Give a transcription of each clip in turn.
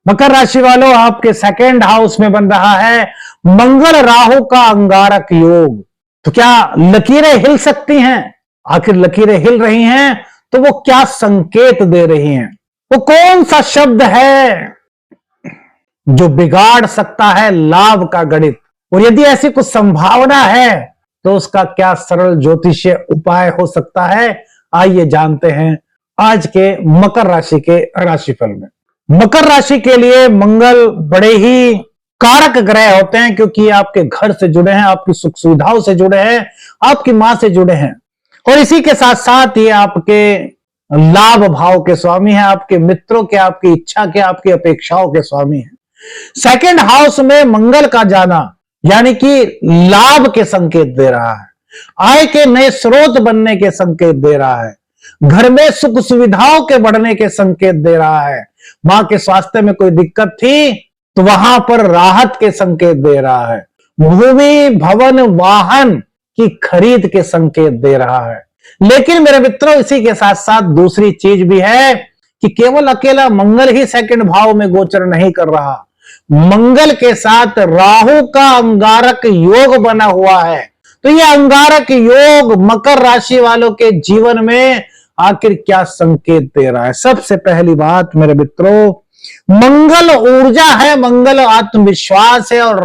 मकर राशि वालों, आपके सेकंड हाउस में बन रहा है मंगल राहु का अंगारक योग। तो क्या लकीरें हिल सकती हैं? आखिर लकीरें हिल रही हैं तो वो क्या संकेत दे रही हैं? वो कौन सा शब्द है जो बिगाड़ सकता है लाभ का गणित? और यदि ऐसी कुछ संभावना है तो उसका क्या सरल ज्योतिषीय उपाय हो सकता है? आइए जानते हैं आज के मकर राशि के राशिफल में। मकर राशि के लिए मंगल बड़े ही कारक ग्रह होते हैं, क्योंकि आपके घर से जुड़े हैं, आपकी सुख सुविधाओं से जुड़े हैं, आपकी मां से जुड़े हैं, और इसी के साथ साथ ये आपके लाभ भाव के स्वामी हैं, आपके मित्रों के, आपकी इच्छा के, आपकी अपेक्षाओं के स्वामी हैं। सेकंड हाउस में मंगल का जाना यानी कि लाभ के संकेत दे रहा है, आय के नए स्रोत बनने के संकेत दे रहा है, घर में सुख सुविधाओं के बढ़ने के संकेत दे रहा है, मां के स्वास्थ्य में कोई दिक्कत थी तो वहां पर राहत के संकेत दे रहा है, भूमि भवन वाहन की खरीद के संकेत दे रहा है। लेकिन मेरे मित्रों, इसी के साथ साथ दूसरी चीज भी है कि केवल अकेला मंगल ही सेकंड भाव में गोचर नहीं कर रहा, मंगल के साथ राहु का अंगारक योग बना हुआ है। तो यह अंगारक योग मकर राशि वालों के जीवन में आखिर क्या संकेत दे रहा है? सबसे पहली बात मेरे मित्रों, मंगल ऊर्जा है, मंगल आत्मविश्वास है, और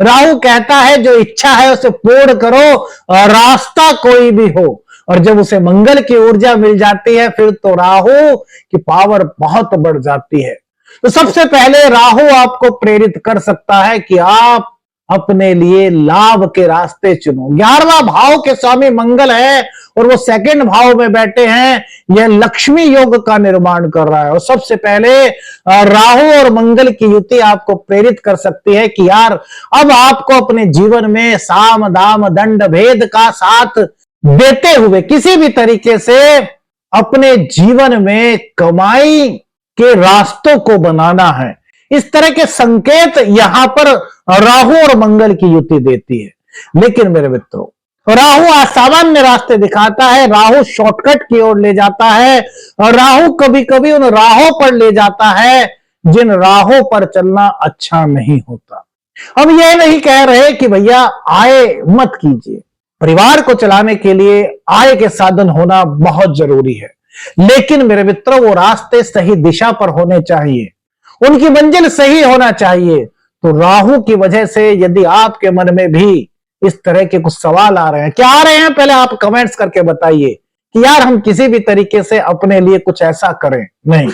राहु कहता है जो इच्छा है उसे पूर्ण करो, रास्ता कोई भी हो। और जब उसे मंगल की ऊर्जा मिल जाती है फिर तो राहु की पावर बहुत बढ़ जाती है। तो सबसे पहले राहु आपको प्रेरित कर सकता है कि आप अपने लिए लाभ के रास्ते चुनो। 11वां भाव के स्वामी मंगल है और वो सेकंड भाव में बैठे हैं, यह लक्ष्मी योग का निर्माण कर रहा है। और सबसे पहले राहु और मंगल की युति आपको प्रेरित कर सकती है कि यार अब आपको अपने जीवन में साम दाम दंड भेद का साथ देते हुए किसी भी तरीके से अपने जीवन में कमाई के रास्तों को बनाना है। इस तरह के संकेत यहां पर राहु और मंगल की युति देती है। लेकिन मेरे मित्रों, राहु असामान्य रास्ते दिखाता है, राहु शॉर्टकट की ओर ले जाता है, और राहु कभी कभी उन राहों पर ले जाता है जिन राहों पर चलना अच्छा नहीं होता। हम यह नहीं कह रहे कि भैया आय मत कीजिए, परिवार को चलाने के लिए आय के साधन होना बहुत जरूरी है, लेकिन मेरे मित्रों वो रास्ते सही दिशा पर होने चाहिए, उनकी मंजिल सही होना चाहिए। तो राहु की वजह से यदि आपके मन में भी इस तरह के कुछ सवाल आ रहे हैं, क्या आ रहे हैं पहले आप कमेंट्स करके बताइए कि यार हम किसी भी तरीके से अपने लिए कुछ ऐसा करें। नहीं,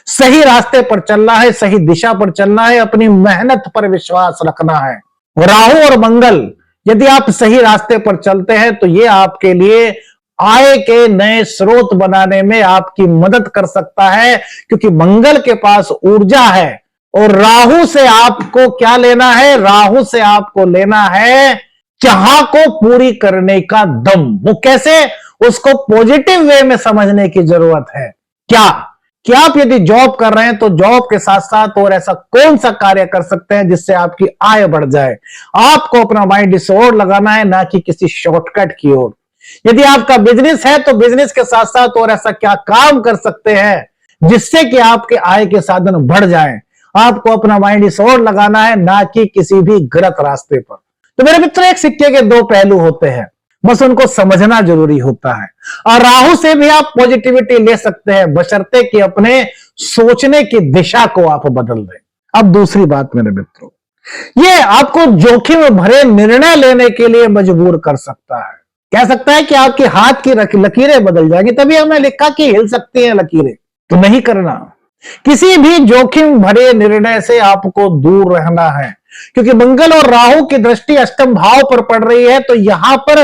सही रास्ते पर चलना है, सही दिशा पर चलना है, अपनी मेहनत पर विश्वास रखना है। राहु और मंगल यदि आप सही रास्ते पर चलते हैं तो ये आपके लिए आय के नए स्रोत बनाने में आपकी मदद कर सकता है, क्योंकि मंगल के पास ऊर्जा है। और राहु से आपको क्या लेना है? राहु से आपको लेना है चाह को पूरी करने का दम। वो कैसे? उसको पॉजिटिव वे में समझने की जरूरत है। क्या कि आप यदि जॉब कर रहे हैं तो जॉब के साथ साथ और ऐसा कौन सा कार्य कर सकते हैं जिससे आपकी आय बढ़ जाए। आपको अपना माइंड इस ओर लगाना है, ना कि किसी शॉर्टकट की ओर। यदि आपका बिजनेस है तो बिजनेस के साथ साथ और ऐसा क्या काम कर सकते हैं जिससे कि आपके आय के साधन बढ़ जाएं। आपको अपना माइंड इस ओर लगाना है, ना कि किसी भी गलत रास्ते पर। तो मेरे मित्र, एक सिक्के के दो पहलू होते हैं, बस उनको समझना जरूरी होता है। और राहु से भी आप पॉजिटिविटी ले सकते हैं, बशर्ते कि अपने सोचने की दिशा को आप बदल दें। अब दूसरी बात मेरे मित्रों, ये आपको जोखिम भरे निर्णय लेने के लिए मजबूर कर सकता है। कह सकता है कि आपके हाथ की लकीरें बदल जाएंगी, तभी हमने लिखा कि हिल सकती हैं लकीरें। तो नहीं करना, किसी भी जोखिम भरे निर्णय से आपको दूर रहना है, क्योंकि मंगल और राहु की दृष्टि अष्टम भाव पर पड़ रही है। तो यहां पर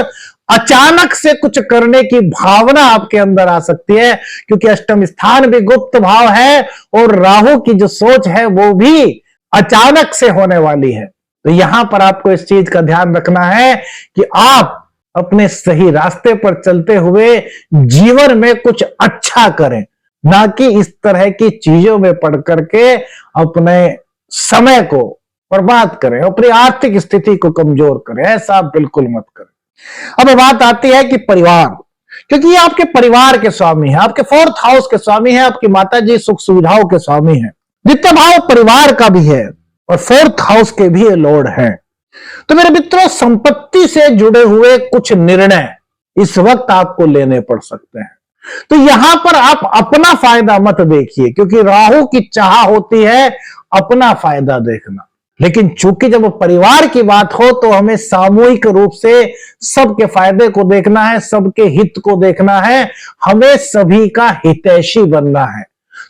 अचानक से कुछ करने की भावना आपके अंदर आ सकती है, क्योंकि अष्टम स्थान भी गुप्त भाव है और राहु की जो सोच है वो भी अचानक से होने वाली है। तो यहां पर आपको इस चीज का ध्यान रखना है कि आप अपने सही रास्ते पर चलते हुए जीवन में कुछ अच्छा करें, ना कि इस तरह की चीजों में पड़ करके अपने समय को बर्बाद करें, अपनी आर्थिक स्थिति को कमजोर करें। ऐसा आप बिल्कुल मत करें। अब बात आती है कि परिवार, क्योंकि ये आपके परिवार के स्वामी है, आपके फोर्थ हाउस के स्वामी है, आपकी माता जी सुख सुविधाओं के स्वामी है। द्वितीय भाव परिवार का भी है और फोर्थ हाउस के भी लॉर्ड है। तो मेरे मित्रों, संपत्ति से जुड़े हुए कुछ निर्णय इस वक्त आपको लेने पड़ सकते हैं। तो यहां पर आप अपना फायदा मत देखिए, क्योंकि राहु की चाह होती है अपना फायदा देखना। लेकिन चूंकि जब परिवार की बात हो तो हमें सामूहिक रूप से सबके फायदे को देखना है, सबके हित को देखना है, हमें सभी का हितैषी बनना है।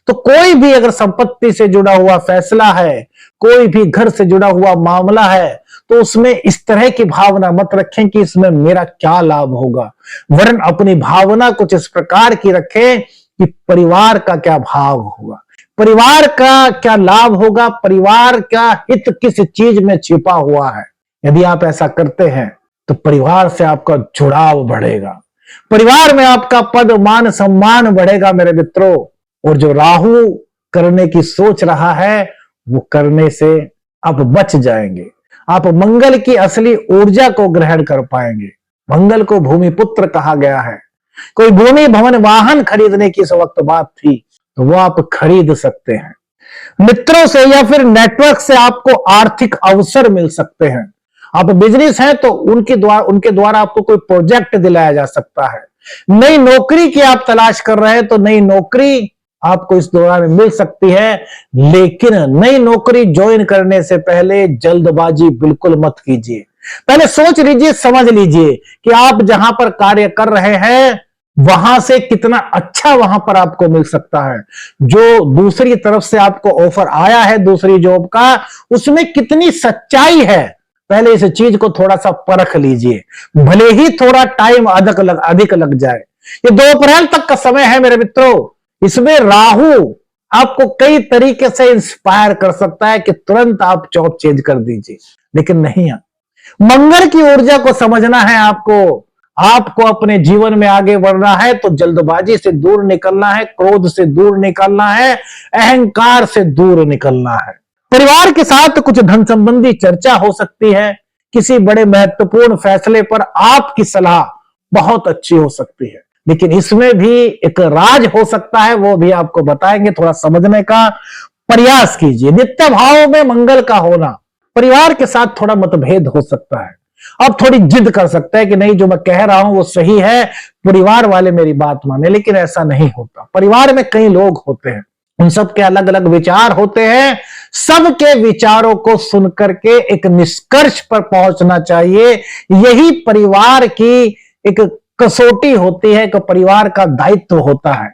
तो कोई भी अगर संपत्ति से जुड़ा हुआ फैसला है, कोई भी घर से जुड़ा हुआ मामला है, तो उसमें इस तरह की भावना मत रखें कि इसमें मेरा क्या लाभ होगा, वरन अपनी भावना कुछ इस प्रकार की रखें कि परिवार का क्या भाव होगा, परिवार का क्या लाभ होगा, परिवार का हित किस चीज में छिपा हुआ है। यदि आप ऐसा करते हैं तो परिवार से आपका जुड़ाव बढ़ेगा, परिवार में आपका पद मान सम्मान बढ़ेगा मेरे मित्रों। और जो राहु करने की सोच रहा है वो करने से आप बच जाएंगे, आप मंगल की असली ऊर्जा को ग्रहण कर पाएंगे। मंगल को भूमि पुत्र कहा गया है। कोई भूमि भवन वाहन खरीदने की इस वक्त बात थी तो वो आप खरीद सकते हैं। मित्रों से या फिर नेटवर्क से आपको आर्थिक अवसर मिल सकते हैं। आप बिजनेस हैं तो उनके द्वारा आपको कोई प्रोजेक्ट दिलाया जा सकता है। नई नौकरी की आप तलाश कर रहे हैं तो नई नौकरी आपको इस दौरान मिल सकती है। लेकिन नई नौकरी ज्वाइन करने से पहले जल्दबाजी बिल्कुल मत कीजिए। पहले सोच लीजिए, समझ लीजिए कि आप जहां पर कार्य कर रहे हैं वहां से कितना अच्छा वहां पर आपको मिल सकता है। जो दूसरी तरफ से आपको ऑफर आया है दूसरी जॉब का, उसमें कितनी सच्चाई है, पहले इस चीज को थोड़ा सा परख लीजिए, भले ही थोड़ा टाइम अधिक लग जाए। ये 2 अप्रैल तक का समय है मेरे मित्रों। इसमें राहु आपको कई तरीके से इंस्पायर कर सकता है कि तुरंत आप जॉब चेंज कर दीजिए, लेकिन नहीं। मंगल की ऊर्जा को समझना है आपको अपने जीवन में आगे बढ़ना है तो जल्दबाजी से दूर निकलना है, क्रोध से दूर निकलना है, अहंकार से दूर निकलना है। परिवार के साथ कुछ धन संबंधी चर्चा हो सकती है। किसी बड़े महत्वपूर्ण फैसले पर आपकी सलाह बहुत अच्छी हो सकती है, लेकिन इसमें भी एक राज हो सकता है, वो भी आपको बताएंगे। थोड़ा समझने का प्रयास कीजिए। नित्य भाव में मंगल का होना परिवार के साथ थोड़ा मतभेद हो सकता है। अब थोड़ी जिद कर सकता है कि नहीं, जो मैं कह रहा हूं वो सही है, परिवार वाले मेरी बात माने, लेकिन ऐसा नहीं होता। परिवार में कई लोग होते हैं, उन सबके अलग अलग विचार होते हैं। सबके विचारों को सुनकर के एक निष्कर्ष पर पहुंचना चाहिए। यही परिवार की एक कसौटी होती है, कि परिवार का दायित्व होता है।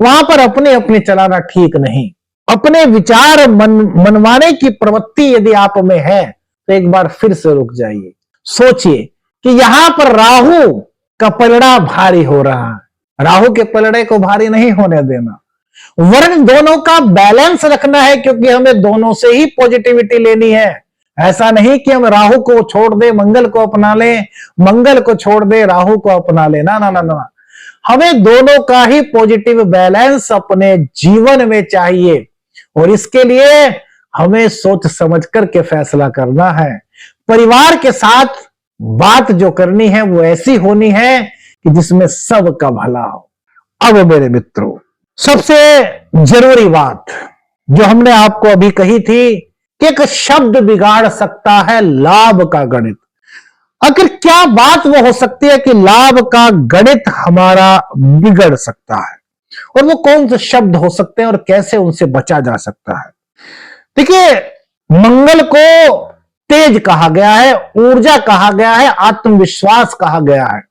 वहां पर अपने अपने चलाना ठीक नहीं। अपने विचार मनवाने की प्रवृत्ति यदि आप में है तो एक बार फिर से रुक जाइए, सोचिए कि यहां पर राहु का पलड़ा भारी हो रहा है। राहु के पलड़े को भारी नहीं होने देना, वरन दोनों का बैलेंस रखना है, क्योंकि हमें दोनों से ही पॉजिटिविटी लेनी है। ऐसा नहीं कि हम राहु को छोड़ दे मंगल को अपना लें, मंगल को छोड़ दे राहु को अपना ले, ना ना ना ना। हमें दोनों का ही पॉजिटिव बैलेंस अपने जीवन में चाहिए, और इसके लिए हमें सोच समझ करके फैसला करना है। परिवार के साथ बात जो करनी है वो ऐसी होनी है कि जिसमें सबका भला हो। अब मेरे मित्रों, सबसे जरूरी बात जो हमने आपको अभी कही थी कि एक शब्द बिगाड़ सकता है लाभ का गणित। आखिर क्या बात वो हो सकती है कि लाभ का गणित हमारा बिगड़ सकता है, और वो कौन से शब्द हो सकते हैं और कैसे उनसे बचा जा सकता है। देखिए, मंगल को तेज कहा गया है, ऊर्जा कहा गया है, आत्मविश्वास कहा गया है।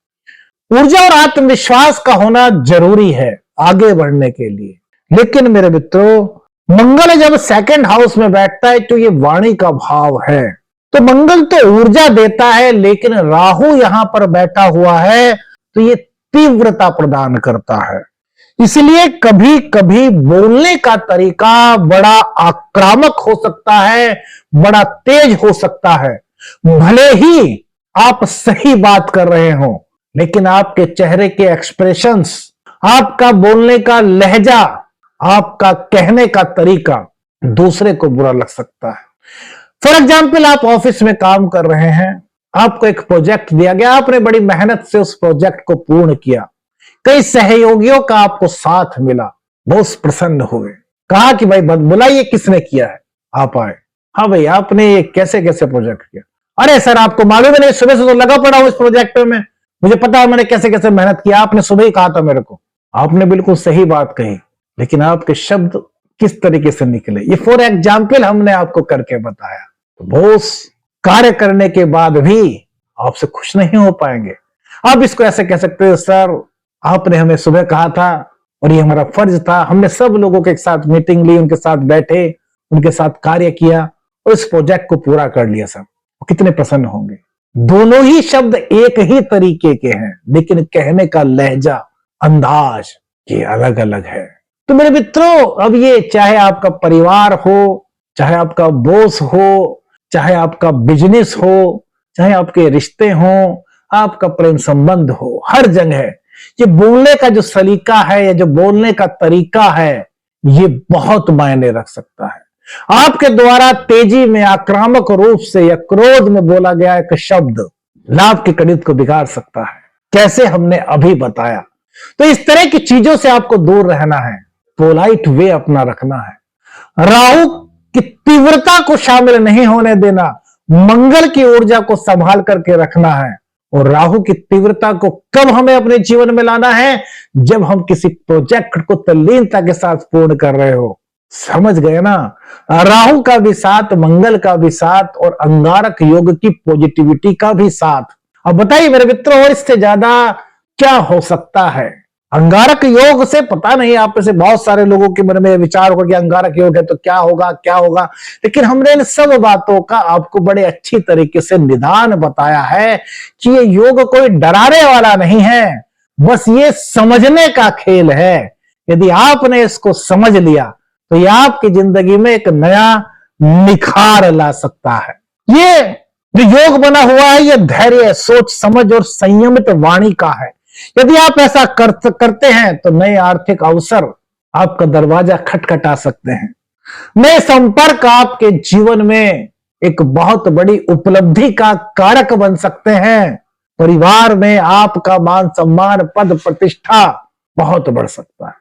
ऊर्जा और आत्मविश्वास का होना जरूरी है आगे बढ़ने के लिए। लेकिन मेरे मित्रों, मंगल जब 2nd हाउस में बैठता है तो ये वाणी का भाव है, तो मंगल तो ऊर्जा देता है, लेकिन राहु यहां पर बैठा हुआ है तो ये तीव्रता प्रदान करता है। इसलिए कभी कभी बोलने का तरीका बड़ा आक्रामक हो सकता है, बड़ा तेज हो सकता है। भले ही आप सही बात कर रहे हो, लेकिन आपके चेहरे के एक्सप्रेशंस, आपका बोलने का लहजा, आपका कहने का तरीका दूसरे को बुरा लग सकता है। फॉर एग्जाम्पल, आप ऑफिस में काम कर रहे हैं, आपको एक प्रोजेक्ट दिया गया, आपने बड़ी मेहनत से उस प्रोजेक्ट को पूर्ण किया, कई सहयोगियों का आपको साथ मिला, बहुत प्रसन्न हुए। कहा कि भाई बुलाइए, किसने किया है, आप आए। हाँ भाई, आपने ये कैसे कैसे प्रोजेक्ट किया? अरे सर, आपको मालूम है नहीं, सुबह से तो लगा पड़ा हूं इस प्रोजेक्ट में, मुझे पता है मैंने कैसे कैसे मेहनत किया, आपने सुबह ही कहा था मेरे को। आपने बिल्कुल सही बात कही, लेकिन आपके शब्द किस तरीके से निकले, ये फॉर एग्जाम्पल हमने आपको करके बताया। तो बॉस कार्य करने के बाद भी आपसे खुश नहीं हो पाएंगे। आप इसको ऐसे कह सकते हो, सर आपने हमें सुबह कहा था और ये हमारा फर्ज था, हमने सब लोगों के साथ मीटिंग ली, उनके साथ बैठे, उनके साथ कार्य किया और इस प्रोजेक्ट को पूरा कर लिया। सब कितने प्रसन्न होंगे। दोनों ही शब्द एक ही तरीके के हैं, लेकिन कहने का लहजा, अंदाज ये अलग अलग है। तो मेरे मित्रों, अब ये चाहे आपका परिवार हो, चाहे आपका बॉस हो, चाहे आपका बिजनेस हो, चाहे आपके रिश्ते हो, आपका प्रेम संबंध हो, हर जगह ये बोलने का जो सलीका है या जो बोलने का तरीका है, ये बहुत मायने रख सकता है। आपके द्वारा तेजी में, आक्रामक रूप से या क्रोध में बोला गया एक शब्द लाभ के गणित को बिगाड़ सकता है, कैसे हमने अभी बताया। तो इस तरह की चीजों से आपको दूर रहना है, पोलाइट वे अपना रखना है, राहु की तीव्रता को शामिल नहीं होने देना, मंगल की ऊर्जा को संभाल करके रखना है। और राहु की तीव्रता को कब हमें अपने जीवन में लाना है? जब हम किसी प्रोजेक्ट को तल्लीनता के साथ पूर्ण कर रहे हो। समझ गए ना? राहु का भी साथ, मंगल का भी साथ और अंगारक योग की पॉजिटिविटी का भी साथ। अब बताइए मेरे मित्रों, और इससे ज्यादा क्या हो सकता है? अंगारक योग से पता नहीं, आप में से बहुत सारे लोगों के मन में विचार होगा कि अंगारक योग है तो क्या होगा क्या होगा, लेकिन हमने इन सब बातों का आपको बड़े अच्छी तरीके से निदान बताया है कि ये योग कोई डराने वाला नहीं है, बस ये समझने का खेल है। यदि आपने इसको समझ लिया तो ये आपकी जिंदगी में एक नया निखार ला सकता है। ये जो योग बना हुआ है, ये धैर्य, सोच समझ और संयमित वाणी का है। यदि आप ऐसा करते हैं तो नए आर्थिक अवसर आपका दरवाजा खटखटा सकते हैं। नए संपर्क आपके जीवन में एक बहुत बड़ी उपलब्धि का कारक बन सकते हैं। परिवार में आपका मान सम्मान, पद प्रतिष्ठा बहुत बढ़ सकता है।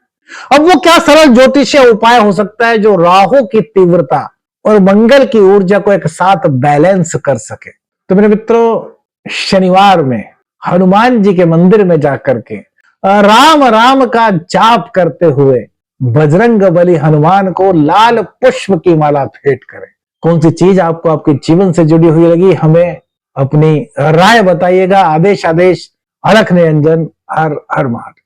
अब वो क्या सरल ज्योतिषीय उपाय हो सकता है जो राहु की तीव्रता और मंगल की ऊर्जा को एक साथ बैलेंस कर सके? तो मेरे मित्रों, शनिवार में हनुमान जी के मंदिर में जाकर के राम राम का जाप करते हुए बजरंग बली हनुमान को लाल पुष्प की माला भेंट करें। कौन सी चीज आपको आपके जीवन से जुड़ी हुई लगी, हमें अपनी राय बताइएगा। आदेश अलख निरंजन। हर हर महादेव।